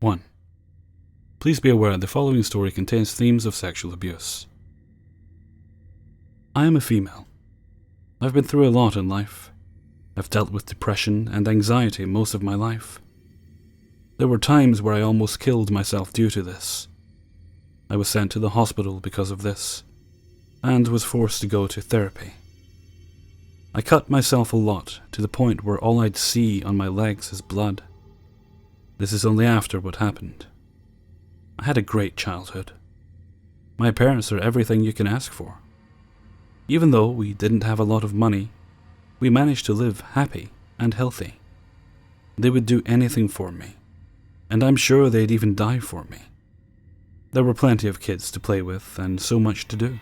1. Please be aware the following story contains themes of sexual abuse. I am a female. I've been through a lot in life. I've dealt with depression and anxiety most of my life. There were times where I almost killed myself due to this. I was sent to the hospital because of this, and was forced to go to therapy. I cut myself a lot, to the point where all I'd see on my legs is blood. This is only after what happened. I had a great childhood. My parents are everything you can ask for. Even though we didn't have a lot of money, we managed to live happy and healthy. They would do anything for me, and I'm sure they'd even die for me. There were plenty of kids to play with and so much to do.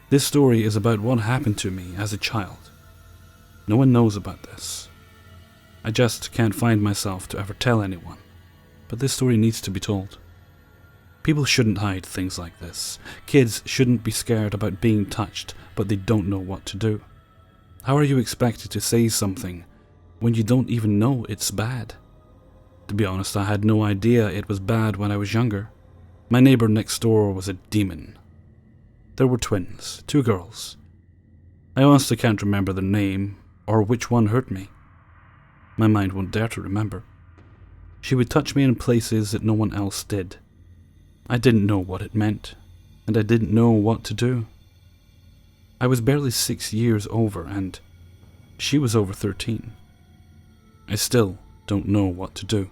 This story is about what happened to me as a child. No one knows about this. I just can't find myself to ever tell anyone, but this story needs to be told. People shouldn't hide things like this. Kids shouldn't be scared about being touched, but they don't know what to do. How are you expected to say something when you don't even know it's bad? To be honest, I had no idea it was bad when I was younger. My neighbor next door was a demon. There were twins, 2 girls. I honestly can't remember their name or which one hurt me. My mind won't dare to remember. She would touch me in places that no one else did. I didn't know what it meant, and I didn't know what to do. I was barely 6 years over, and she was over 13. I still don't know what to do.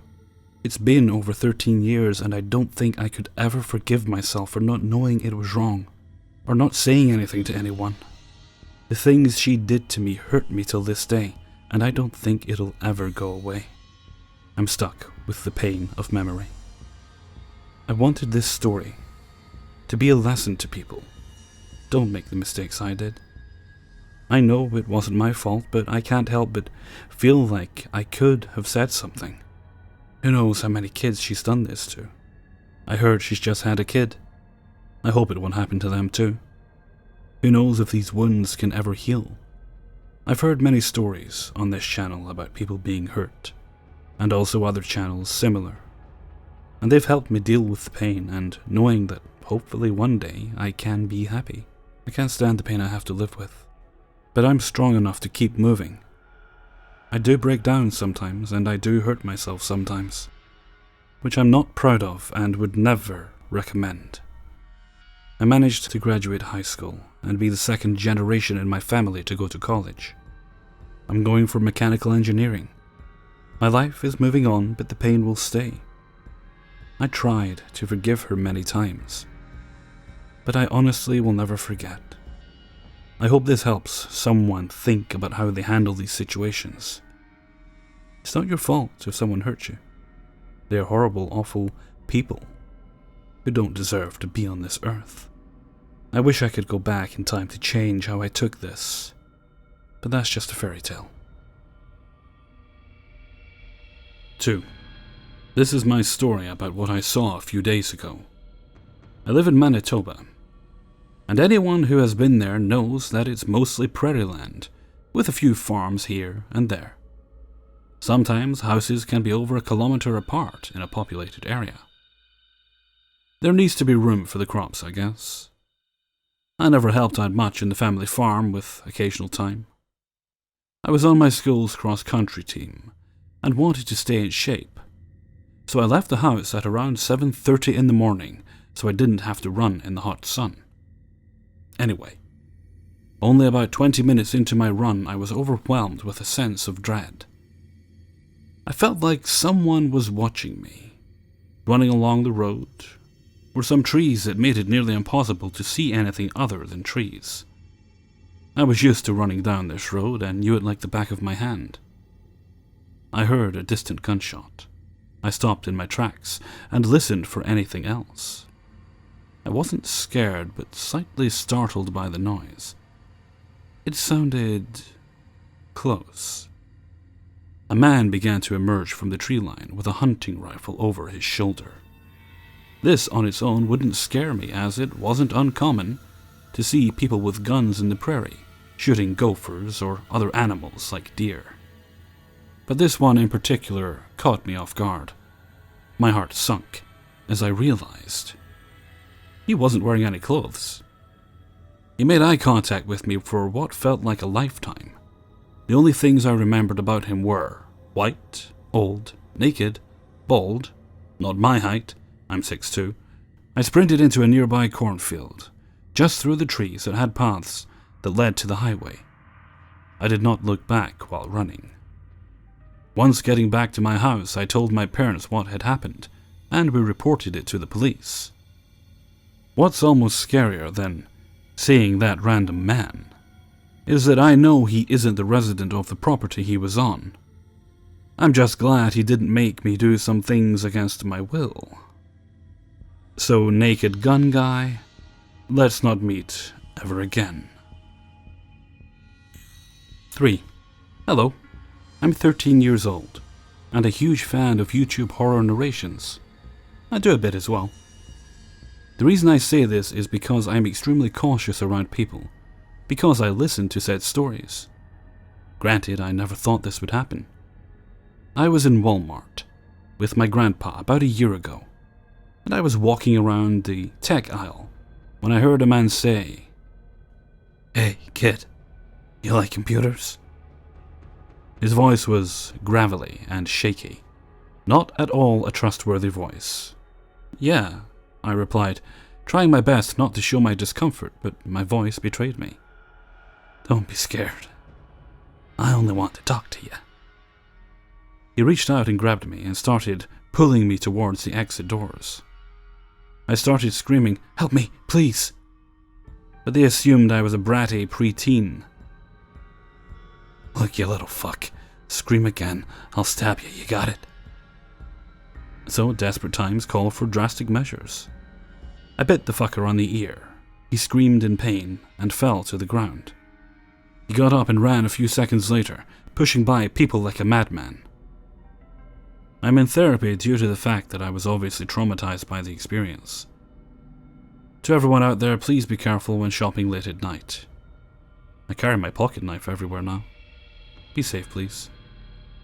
It's been over 13 years, and I don't think I could ever forgive myself for not knowing it was wrong, or not saying anything to anyone. The things she did to me hurt me till this day, and I don't think it'll ever go away. I'm stuck with the pain of memory. I wanted this story to be a lesson to people. Don't make the mistakes I did. I know it wasn't my fault, but I can't help but feel like I could have said something. Who knows how many kids she's done this to? I heard she's just had a kid. I hope it won't happen to them too. Who knows if these wounds can ever heal? I've heard many stories on this channel about people being hurt, and also other channels similar. And they've helped me deal with the pain and knowing that hopefully one day I can be happy. I can't stand the pain I have to live with, but I'm strong enough to keep moving. I do break down sometimes, and I do hurt myself sometimes, which I'm not proud of and would never recommend. I managed to graduate high school and be the second generation in my family to go to college. I'm going for mechanical engineering. My life is moving on, but the pain will stay. I tried to forgive her many times, but I honestly will never forget. I hope this helps someone think about how they handle these situations. It's not your fault if someone hurt you. They are horrible, awful people who don't deserve to be on this earth. I wish I could go back in time to change how I took this, but that's just a fairy tale. 2. This is my story about what I saw a few days ago. I live in Manitoba, and anyone who has been there knows that it's mostly prairie land, with a few farms here and there. Sometimes houses can be over 1 kilometer apart in a populated area. There needs to be room for the crops, I guess. I never helped out much in the family farm with occasional time. I was on my school's cross-country team and wanted to stay in shape, so I left the house at around 7:30 in the morning so I didn't have to run in the hot sun. Anyway, only about 20 minutes into my run I was overwhelmed with a sense of dread. I felt like someone was watching me. Running along the road were some trees that made it nearly impossible to see anything other than trees. I was used to running down this road and knew it like the back of my hand. I heard a distant gunshot. I stopped in my tracks and listened for anything else. I wasn't scared, but slightly startled by the noise. It sounded close. A man began to emerge from the tree line with a hunting rifle over his shoulder. This on its own wouldn't scare me, as it wasn't uncommon to see people with guns in the prairie, shooting gophers or other animals like deer. But this one in particular caught me off guard. My heart sunk as I realized he wasn't wearing any clothes. He made eye contact with me for what felt like a lifetime. The only things I remembered about him were white, old, naked, bald, not my height, I'm 6'2". I sprinted into a nearby cornfield, just through the trees that had paths that led to the highway. I did not look back while running. Once getting back to my house, I told my parents what had happened, and we reported it to the police. What's almost scarier than seeing that random man is that I know he isn't the resident of the property he was on. I'm just glad he didn't make me do some things against my will. So, naked gun guy, let's not meet ever again. 3. Hello, I'm 13 years old, and a huge fan of YouTube horror narrations. I do a bit as well. The reason I say this is because I'm extremely cautious around people, because I listen to said stories. Granted, I never thought this would happen. I was in Walmart with my grandpa about a year ago, and I was walking around the tech aisle when I heard a man say, "Hey, kid, you like computers?" His voice was gravelly and shaky, not at all a trustworthy voice. "Yeah," I replied, trying my best not to show my discomfort, but my voice betrayed me. "Don't be scared. I only want to talk to you." He reached out and grabbed me and started pulling me towards the exit doors. I started screaming, "Help me, please!" But they assumed I was a bratty preteen. "Look, you little fuck. Scream again. I'll stab you. You got it?" So desperate times call for drastic measures. I bit the fucker on the ear. He screamed in pain and fell to the ground. He got up and ran a few seconds later, pushing by people like a madman. I'm in therapy due to the fact that I was obviously traumatized by the experience. To everyone out there, please be careful when shopping late at night. I carry my pocket knife everywhere now. Be safe, please.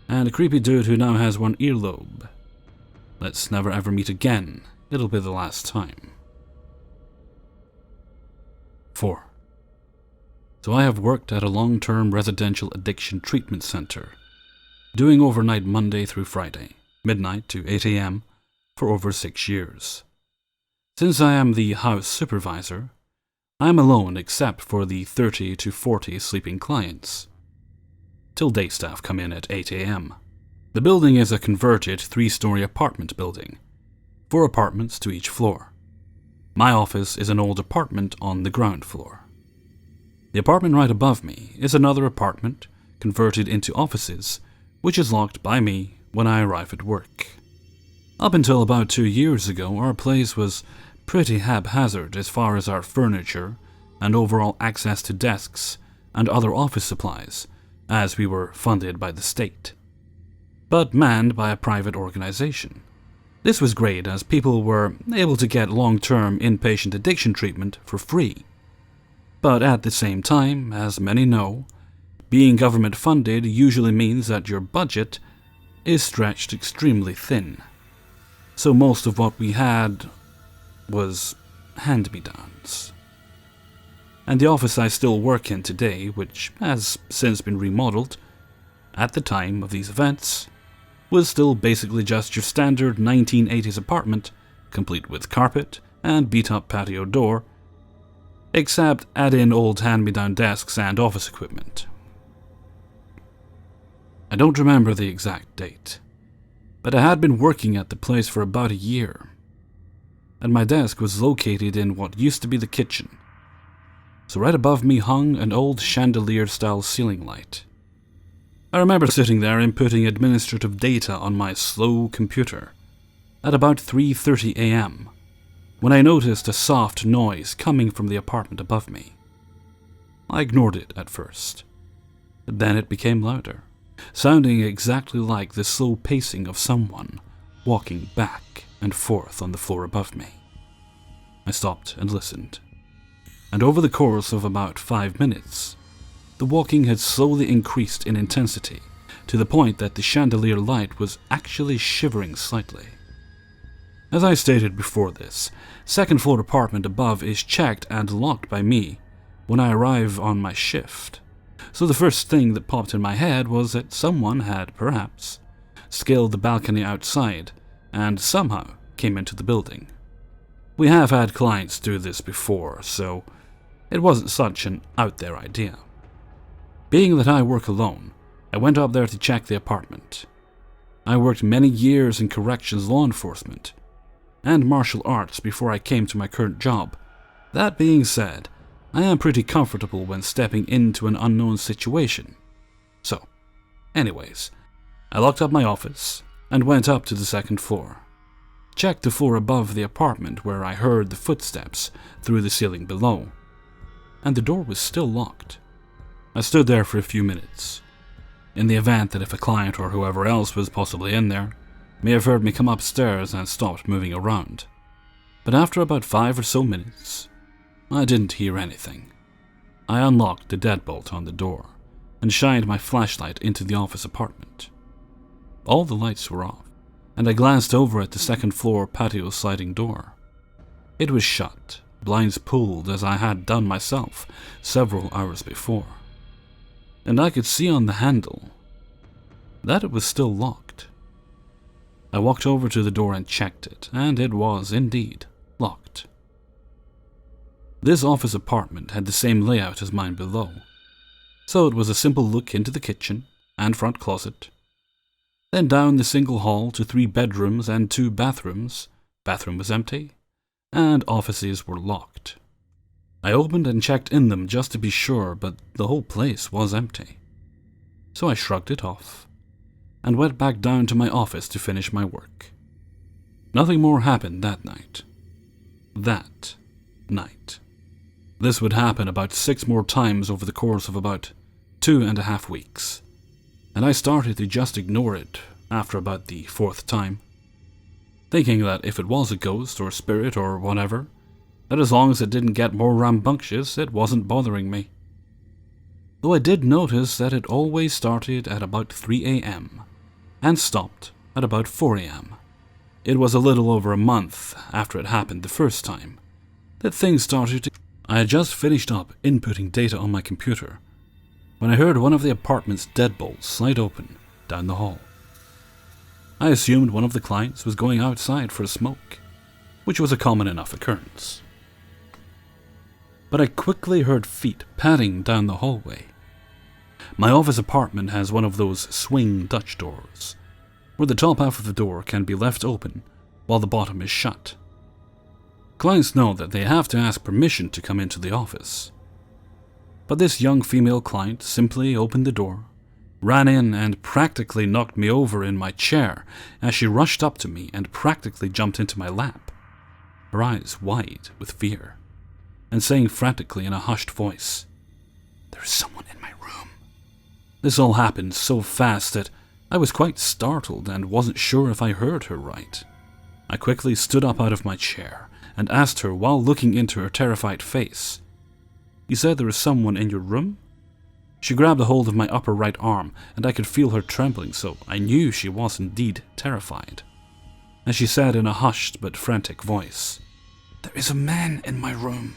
And a creepy dude who now has one earlobe. Let's never ever meet again. It'll be the last time. 4. So I have worked at a long-term residential addiction treatment center, doing overnight Monday through Friday, midnight to 8 a.m., for over 6 years. Since I am the house supervisor, I am alone except for the 30 to 40 sleeping clients, till day staff come in at 8 a.m. The building is a converted 3-story apartment building, 4 apartments to each floor. My office is an old apartment on the ground floor. The apartment right above me is another apartment converted into offices, which is locked by me when I arrive at work. Up until about 2 years ago, our place was pretty haphazard as far as our furniture and overall access to desks and other office supplies, as we were funded by the state, but manned by a private organization. This was great as people were able to get long-term inpatient addiction treatment for free. But at the same time, as many know, being government-funded usually means that your budget is stretched extremely thin. So most of what we had was hand-me-downs. And the office I still work in today, which has since been remodeled, at the time of these events, was still basically just your standard 1980s apartment, complete with carpet and beat-up patio door, except add in old hand-me-down desks and office equipment. I don't remember the exact date, but I had been working at the place for about a year, and my desk was located in what used to be the kitchen, so right above me hung an old chandelier-style ceiling light. I remember sitting there inputting administrative data on my slow computer at about 3:30 a.m. when I noticed a soft noise coming from the apartment above me. I ignored it at first. Then it became louder, sounding exactly like the slow pacing of someone walking back and forth on the floor above me. I stopped and listened, and over the course of about 5 minutes, the walking had slowly increased in intensity to the point that the chandelier light was actually shivering slightly. As I stated before this, second floor apartment above is checked and locked by me when I arrive on my shift. So the first thing that popped in my head was that someone had, perhaps, scaled the balcony outside and somehow came into the building. We have had clients do this before, so it wasn't such an out there idea. Being that I work alone, I went up there to check the apartment. I worked many years in corrections law enforcement and martial arts before I came to my current job. That being said, I am pretty comfortable when stepping into an unknown situation. So, anyways, I locked up my office and went up to the second floor. Checked the floor above the apartment where I heard the footsteps through the ceiling below, and the door was still locked. I stood there for a few minutes, in the event that if a client or whoever else was possibly in there may have heard me come upstairs and stopped moving around. But after about 5 or so minutes, I didn't hear anything. I unlocked the deadbolt on the door and shined my flashlight into the office apartment. All the lights were off, and I glanced over at the second floor patio sliding door. It was shut, blinds pulled as I had done myself several hours before. And I could see on the handle that it was still locked. I walked over to the door and checked it, and it was indeed locked. This office apartment had the same layout as mine below, so it was a simple look into the kitchen and front closet, then down the single hall to 3 bedrooms and 2 bathrooms. Bathroom was empty, and offices were locked. I opened and checked in them just to be sure, but the whole place was empty. So I shrugged it off and went back down to my office to finish my work. Nothing more happened that night. This would happen about 6 more times over the course of about 2.5 weeks, and I started to just ignore it after about the 4th time, thinking that if it was a ghost or spirit or whatever, that as long as it didn't get more rambunctious, it wasn't bothering me. Though I did notice that it always started at about 3 a.m. and stopped at about 4 a.m. It was a little over a month after it happened the first time that things started to... I had just finished up inputting data on my computer when I heard one of the apartment's deadbolts slide open down the hall. I assumed one of the clients was going outside for a smoke, which was a common enough occurrence. But I quickly heard feet padding down the hallway. My office apartment has one of those swing Dutch doors, where the top half of the door can be left open while the bottom is shut. Clients know that they have to ask permission to come into the office. But this young female client simply opened the door, ran in and practically knocked me over in my chair as she rushed up to me and practically jumped into my lap, her eyes wide with fear, and saying frantically in a hushed voice, "There's someone in my room." This all happened so fast that I was quite startled and wasn't sure if I heard her right. I quickly stood up out of my chair and asked her while looking into her terrified face, "You said there was someone in your room?" She grabbed a hold of my upper right arm, and I could feel her trembling, so I knew she was indeed terrified. As she said in a hushed but frantic voice, "There is a man in my room."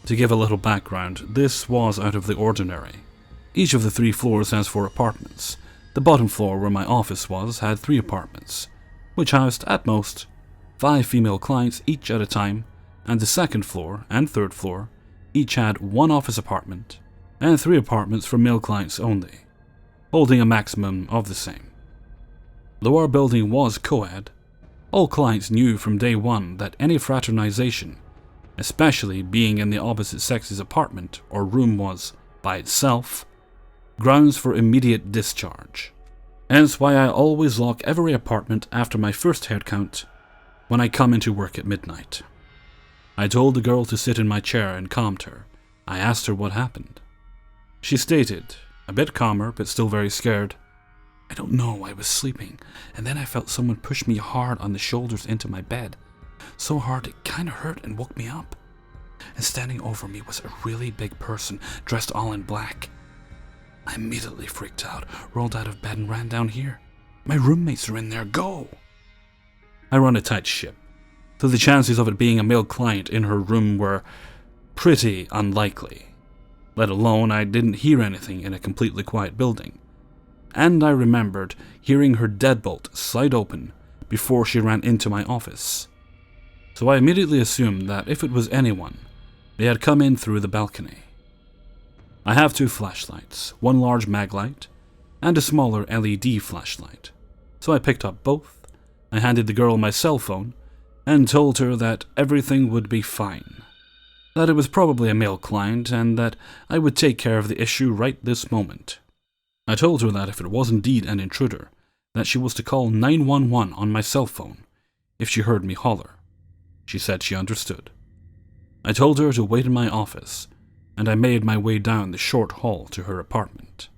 To give a little background, this was out of the ordinary. Each of the 3 floors has 4 apartments. The bottom floor where my office was had 3 apartments, which housed, at most, 5 female clients each at a time, and the second floor and third floor each had 1 office apartment and 3 apartments for male clients only, holding a maximum of the same. Though our building was co-ed, all clients knew from day one that any fraternization, especially being in the opposite sex's apartment or room, was, by itself, grounds for immediate discharge. Hence why I always lock every apartment after my first head count when I come into work at midnight. I told the girl to sit in my chair and calmed her. I asked her what happened. She stated, a bit calmer but still very scared, "I don't know, I was sleeping, and then I felt someone push me hard on the shoulders into my bed. So hard it kinda hurt and woke me up. And standing over me was a really big person, dressed all in black. I immediately freaked out, rolled out of bed and ran down here. My roommates are in there, go!" I run a tight ship, so the chances of it being a male client in her room were pretty unlikely. Let alone I didn't hear anything in a completely quiet building. And I remembered hearing her deadbolt slide open before she ran into my office. So I immediately assumed that if it was anyone, they had come in through the balcony. I have 2 flashlights, one large mag light, and a smaller LED flashlight. So I picked up both, I handed the girl my cell phone, and told her that everything would be fine. That it was probably a male client, and that I would take care of the issue right this moment. I told her that if it was indeed an intruder, that she was to call 911 on my cell phone if she heard me holler. She said she understood. I told her to wait in my office, and I made my way down the short hall to her apartment.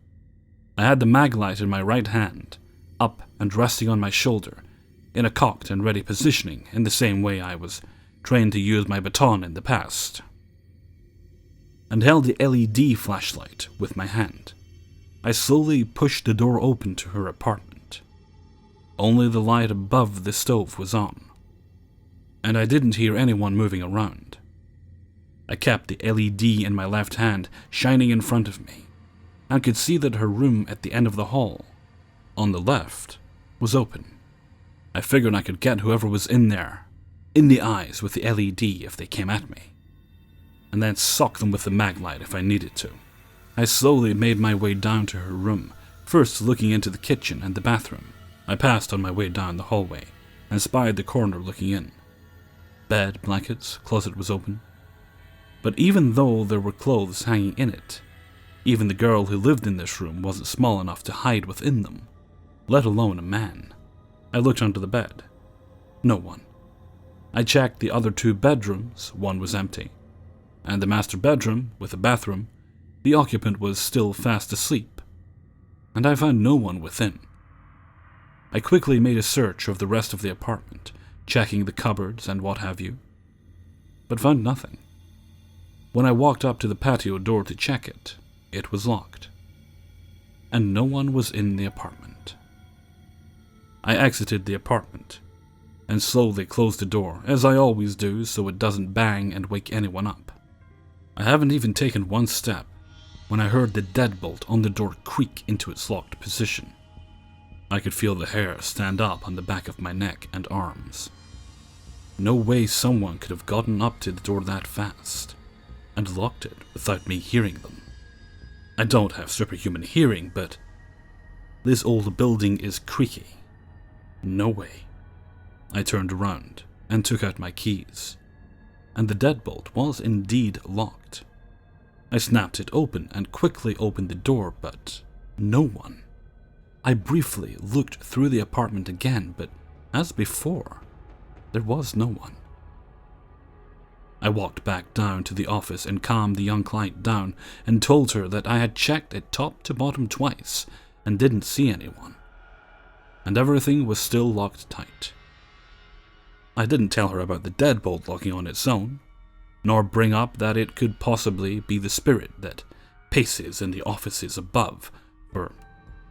I had the mag light in my right hand, up and resting on my shoulder, in a cocked and ready positioning in the same way I was trained to use my baton in the past, and held the LED flashlight with my hand. I slowly pushed the door open to her apartment. Only the light above the stove was on, and I didn't hear anyone moving around. I kept the LED in my left hand shining in front of me, and could see that her room at the end of the hall, on the left, was open. I figured I could get whoever was in there, in the eyes with the LED if they came at me, and then sock them with the mag light if I needed to. I slowly made my way down to her room, first looking into the kitchen and the bathroom. I passed on my way down the hallway, and spied the corner looking in. Bed, blankets, closet was open. But even though there were clothes hanging in it, even the girl who lived in this room wasn't small enough to hide within them, let alone a man. I looked under the bed. No one. I checked the other 2 bedrooms, one was empty. And the master bedroom, with a bathroom, the occupant was still fast asleep. And I found no one within. I quickly made a search of the rest of the apartment, checking the cupboards and what have you, but found nothing. When I walked up to the patio door to check it, it was locked. And no one was in the apartment. I exited the apartment, and slowly closed the door, as I always do so it doesn't bang and wake anyone up. I haven't even taken one step when I heard the deadbolt on the door creak into its locked position. I could feel the hair stand up on the back of my neck and arms. No way someone could have gotten up to the door that fast, and locked it without me hearing them. I don't have superhuman hearing, but this old building is creaky. No way. I turned around and took out my keys, and the deadbolt was indeed locked. I snapped it open and quickly opened the door, but no one. I briefly looked through the apartment again, but as before, there was no one. I walked back down to the office and calmed the young client down and told her that I had checked it top to bottom twice and didn't see anyone, and everything was still locked tight. I didn't tell her about the deadbolt locking on its own, nor bring up that it could possibly be the spirit that paces in the offices above, for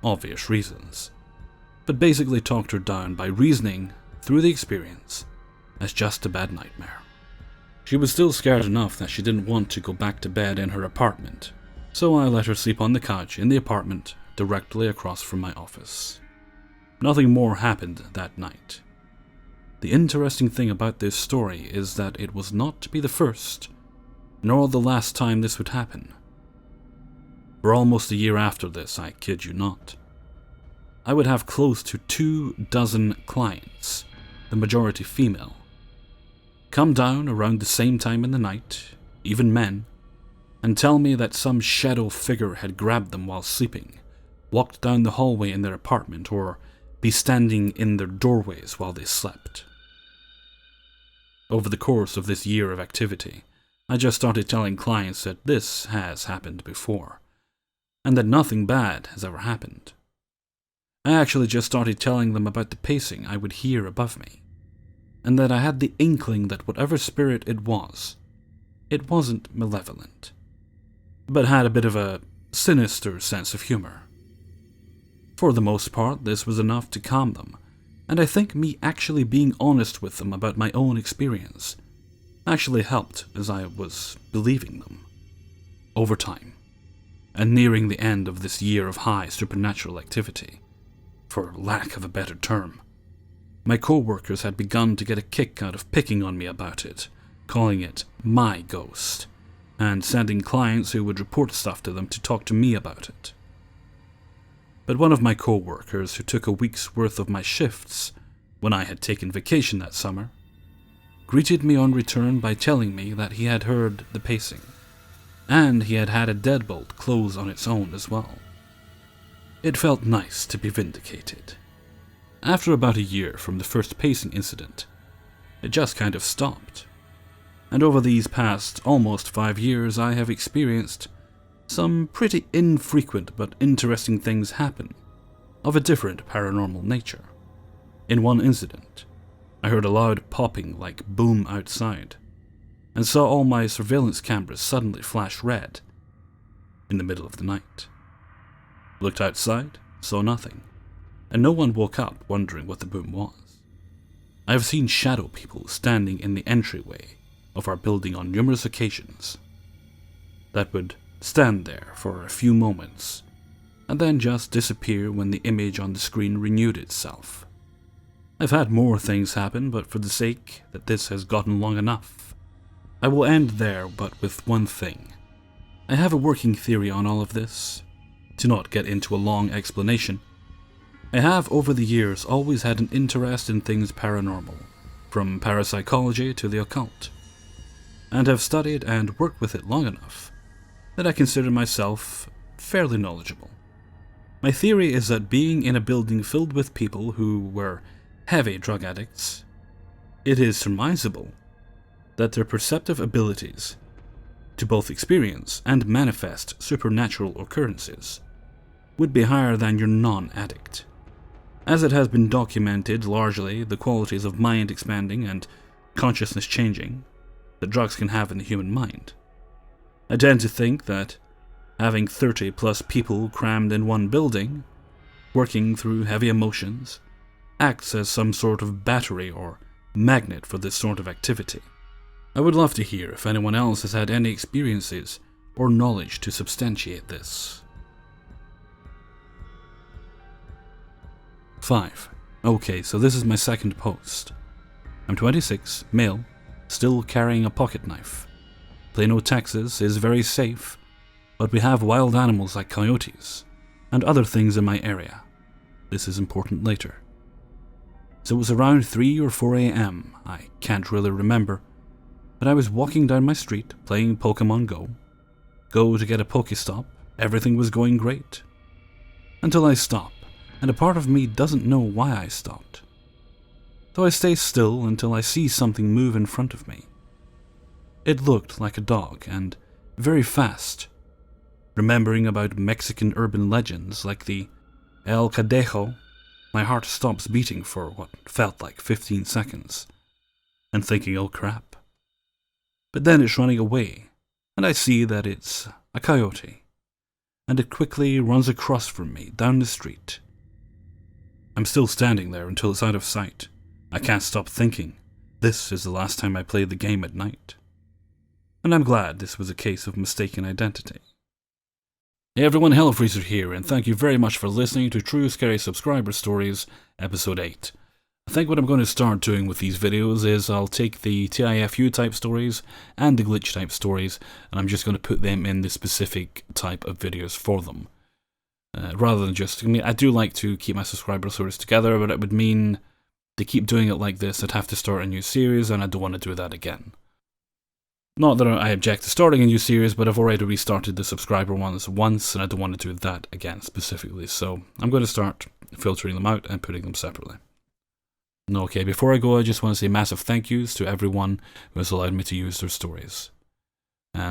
obvious reasons, but basically talked her down by reasoning through the experience as just a bad nightmare. She was still scared enough that she didn't want to go back to bed in her apartment, so I let her sleep on the couch in the apartment directly across from my office. Nothing more happened that night. The interesting thing about this story is that it was not to be the first, nor the last time this would happen. For almost a year after this, I kid you not, I would have close to 24 clients, the majority female, come down around the same time in the night, even men, and tell me that some shadow figure had grabbed them while sleeping, walked down the hallway in their apartment, or be standing in their doorways while they slept. Over the course of this year of activity, I just started telling clients that this has happened before, and that nothing bad has ever happened. I actually just started telling them about the pacing I would hear above me, and that I had the inkling that whatever spirit it wasn't malevolent, but had a bit of a sinister sense of humor. For the most part, this was enough to calm them, And I think me actually being honest with them about my own experience actually helped as I was believing them. Over time, and nearing the end of this year of high supernatural activity, for lack of a better term, my co-workers had begun to get a kick out of picking on me about it, calling it my ghost, and sending clients who would report stuff to them to talk to me about it. But one of my co-workers, who took a week's worth of my shifts when I had taken vacation that summer, greeted me on return by telling me that he had heard the pacing, and he had had a deadbolt close on its own as well. It felt nice to be vindicated. After about a year from the first pacing incident, it just kind of stopped. And over these past almost 5 years, I have experienced some pretty infrequent but interesting things happen, of a different paranormal nature. In one incident, I heard a loud popping like boom outside, and saw all my surveillance cameras suddenly flash red in the middle of the night. Looked outside, saw nothing, and no one woke up wondering what the boom was. I have seen shadow people standing in the entryway of our building on numerous occasions that would stand there for a few moments and then just disappear when the image on the screen renewed itself. I've had more things happen, but for the sake that this has gotten long enough, I will end there, but with one thing. I have a working theory on all of this. To not get into a long explanation, I have over the years always had an interest in things paranormal, from parapsychology to the occult, and have studied and worked with it long enough that I consider myself fairly knowledgeable. My theory is that being in a building filled with people who were heavy drug addicts, it is surmisable that their perceptive abilities to both experience and manifest supernatural occurrences would be higher than your non-addict. As it has been documented largely the qualities of mind expanding and consciousness changing that drugs can have in the human mind, I tend to think that having 30 plus people crammed in one building, working through heavy emotions, acts as some sort of battery or magnet for this sort of activity. I would love to hear if anyone else has had any experiences or knowledge to substantiate this. 5. Okay, so this is my second post. I'm 26, male, still carrying a pocket knife. Plano, Texas is very safe, but we have wild animals like coyotes and other things in my area. This is important later. So it was around 3 or 4 a.m., I can't really remember, but I was walking down my street playing Pokemon Go to get a Pokestop, everything was going great. Until I stop, and a part of me doesn't know why I stopped. So I stay still until I see something move in front of me. It looked like a dog, and very fast. Remembering about Mexican urban legends like the El Cadejo, my heart stops beating for what felt like 15 seconds, and thinking, oh crap. But then it's running away, and I see that it's a coyote, and it quickly runs across from me down the street. I'm still standing there until it's out of sight. I can't stop thinking, this is the last time I played the game at night. And I'm glad this was a case of mistaken identity. Hey everyone, Hellfreezer here, and thank you very much for listening to True Scary Subscriber Stories, Episode 8. I think what I'm going to start doing with these videos is I'll take the TIFU type stories and the glitch type stories, and I'm just going to put them in the specific type of videos for them. Rather than just, I do like to keep my subscriber stories together, but it would mean to keep doing it like this, I'd have to start a new series, and I don't want to do that again. Not that I object to starting a new series, but I've already restarted the subscriber ones once, and I don't want to do that again specifically, so I'm going to start filtering them out and putting them separately. Okay, before I go, I just want to say massive thank yous to everyone who has allowed me to use their stories.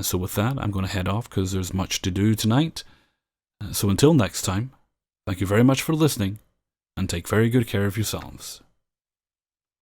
So with that, I'm going to head off because there's much to do tonight. So until next time, thank you very much for listening, and take very good care of yourselves.